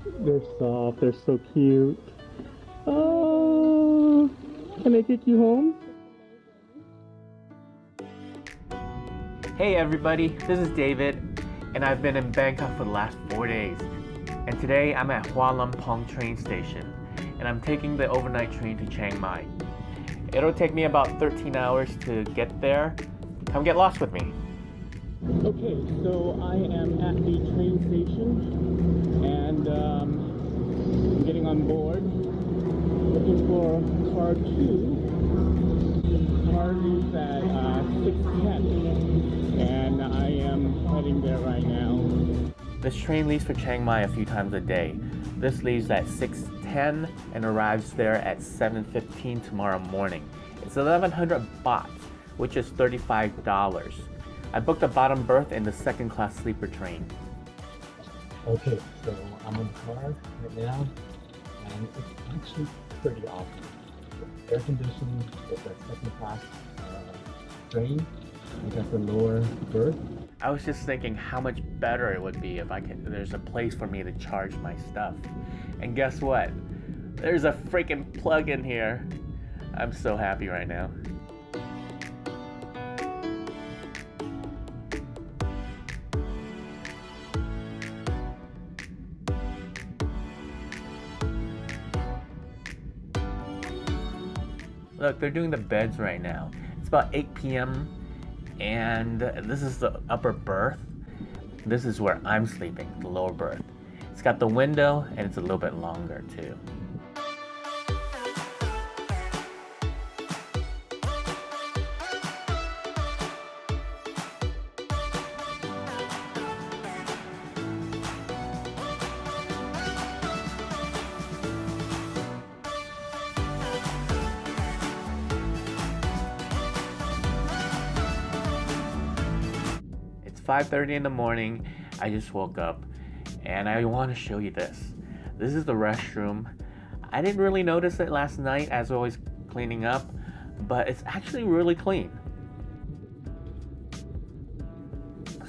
They're soft, they're so cute. Oh, can I take you home? Hey everybody, this is David, and I've been in Bangkok for the last 4 days. And today I'm at Hua Lamphong train station, and I'm taking the overnight train to Chiang Mai. It'll take me about 13 hours to get there. Come get lost with me. Okay, so I am at the train station, and I'm getting on board, looking for car 2. Car leaves at 6:10, and I am heading there right now. This train leaves for Chiang Mai a few times a day. This leaves at 6:10 and arrives there at 7:15 tomorrow morning. It's 1,100 baht, which is $35. I booked a bottom berth in the second class sleeper train. Okay, so I'm in the car right now, and it's actually pretty awesome. Air conditioning with the second class train. I got the lower berth. I was just thinking how much better it would be if there's a place for me to charge my stuff. And guess what? There's a freaking plug in here. I'm so happy right now. Look, they're doing the beds right now. It's about 8 p.m. and this is the upper berth. This is where I'm sleeping, the lower berth. It's got the window and it's a little bit longer too. It's 5:30 in the morning. I just woke up and I want to show you this. This is the restroom. I didn't really notice it last night as I was cleaning up, but it's actually really clean.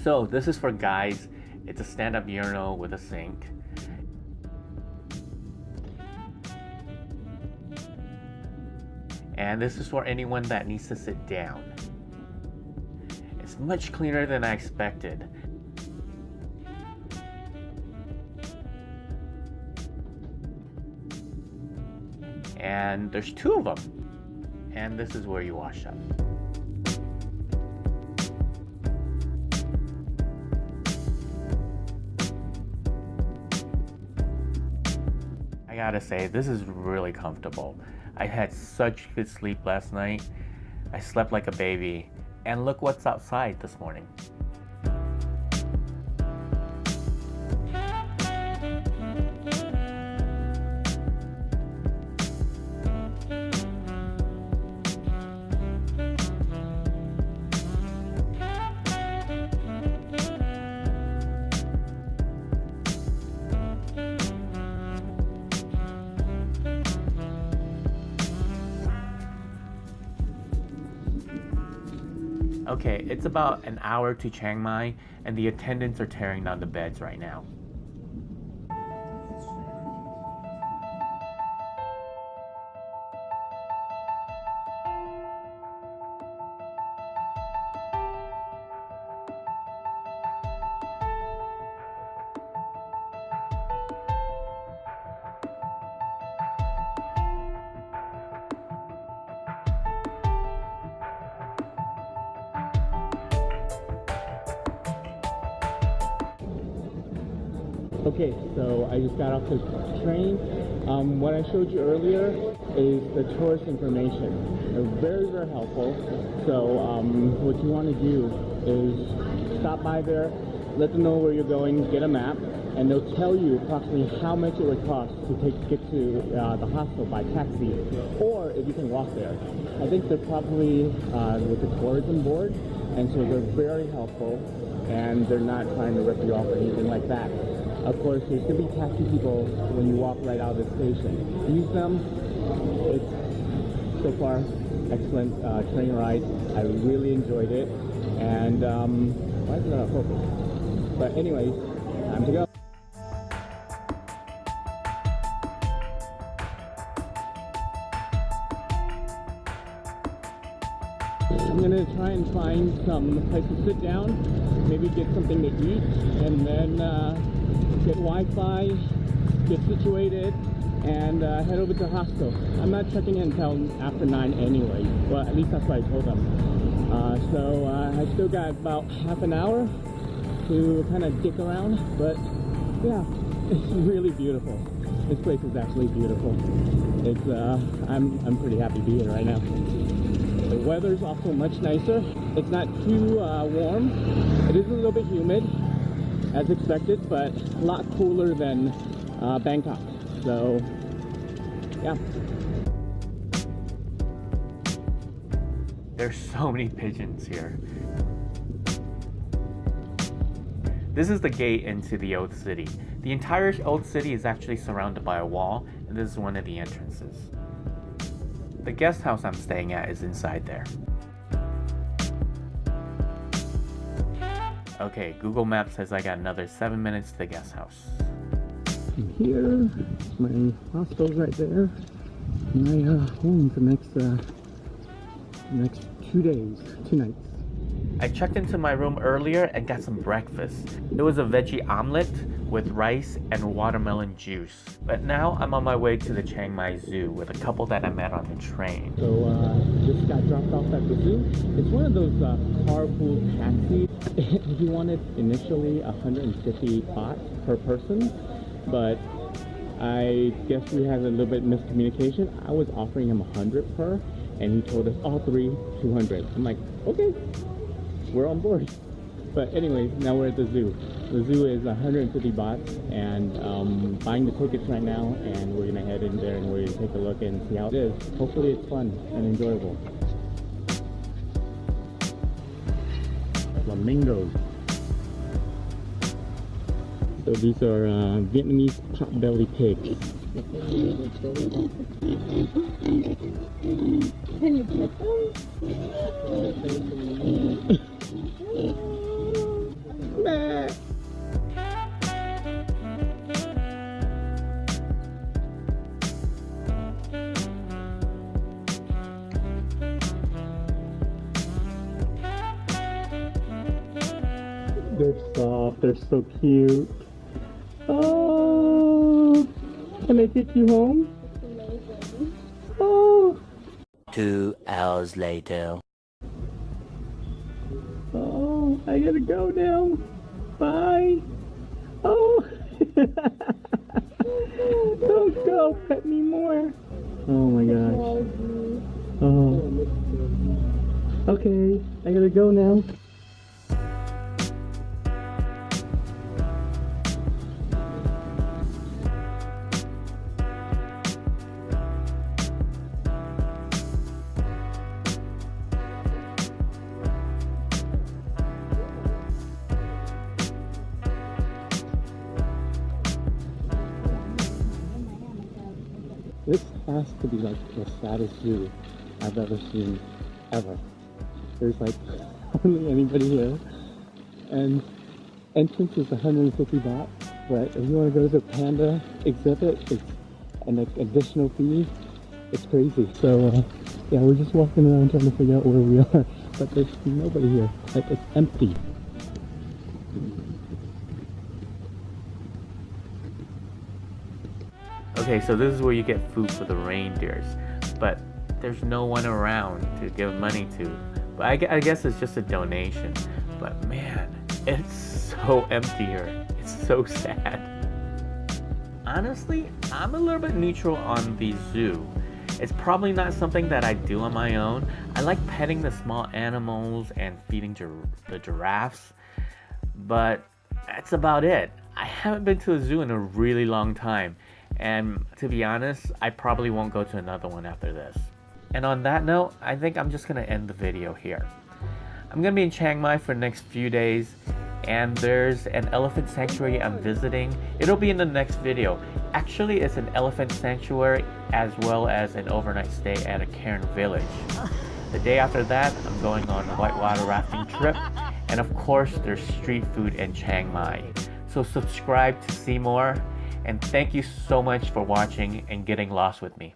So this is for guys. It's a stand-up urinal with a sink. And this is for anyone that needs to sit down. It's much cleaner than I expected. And there's 2 of them. And this is where you wash up. I gotta say, this is really comfortable. I had such good sleep last night. I slept like a baby. And look what's outside this morning. Okay, it's about an hour to Chiang Mai, and the attendants are tearing down the beds right now. Okay, so I just got off the train. What I showed you earlier is the tourist information. They're very, very helpful. So what you want to do is stop by there, let them know where you're going, get a map, and they'll tell you approximately how much it would cost to get to the hostel by taxi, or if you can walk there. I think they're probably with the tourism board, and so they're very helpful, and they're not trying to rip you off or anything like that. Of course, there's going to be taxi people when you walk right out of the station. Use them. It's so far excellent train ride. I really enjoyed it, and why is it not focused? But anyways, time to go. gonna try and find some place to sit down, maybe get something to eat, and then get Wi-Fi, get situated, and head over to the hostel. I'm not checking in until after 9 anyway. Well, at least that's what I told them. So I still got about half an hour to kind of dick around, but yeah, it's really beautiful. This place is absolutely beautiful. It's I'm pretty happy to be here right now. The weather's also much nicer. It's not too warm. It is a little bit humid, as expected, but a lot cooler than Bangkok. So yeah. There's so many pigeons here. This is the gate into the old city. The entire old city is actually surrounded by a wall, and this is one of the entrances. The guest house I'm staying at is inside there. Okay, Google Maps says I got another 7 minutes to the guest house. And here, my hostel's right there. My home for the next 2 days, 2 nights. I checked into my room earlier and got some breakfast. It was a veggie omelet with rice and watermelon juice. But now I'm on my way to the Chiang Mai Zoo with a couple that I met on the train. So just got dropped off at the zoo. It's one of those carpool taxis. He wanted initially 150 baht per person, but I guess we had a little bit of miscommunication. I was offering him 100 per, and he told us all three 200. I'm like, okay, we're on board. But anyway, now we're at the zoo. The zoo is 150 baht, and buying the tickets right now, and we're gonna head in there and we're gonna take a look and see how it is. Hopefully it's fun and enjoyable. Flamingos. So these are Vietnamese pot-belly pigs. Can you pet them? They're soft, they're so cute. Oh, can I take you home? Amazing. Oh, 2 hours later. oh, I gotta go now. Bye. Oh, don't go, pet me more. Oh my gosh. Oh, okay, I gotta go now. This has to be like the saddest zoo I've ever seen, ever. There's like hardly anybody here, and entrance is 150 baht, but if you want to go to the panda exhibit, it's an additional fee. It's crazy. So yeah, we're just walking around trying to figure out where we are, but there's nobody here. Like, it's empty. Okay, so this is where you get food for the reindeers, but there's no one around to give money to. But I guess it's just a donation. But man, it's so empty here. It's so sad. Honestly, I'm a little bit neutral on the zoo. It's probably not something that I do on my own. I like petting the small animals and feeding the giraffes, but that's about it. I haven't been to a zoo in a really long time, and to be honest, I probably won't go to another one after this. And on that note, I think I'm just gonna end the video here. I'm gonna be in Chiang Mai for the next few days, and there's an elephant sanctuary I'm visiting. It'll be in the next video. Actually, it's an elephant sanctuary as well as an overnight stay at a cairn village. The day after that, I'm going on a whitewater rafting trip, and of course, there's street food in Chiang Mai. So subscribe to see more, and thank you so much for watching and getting lost with me.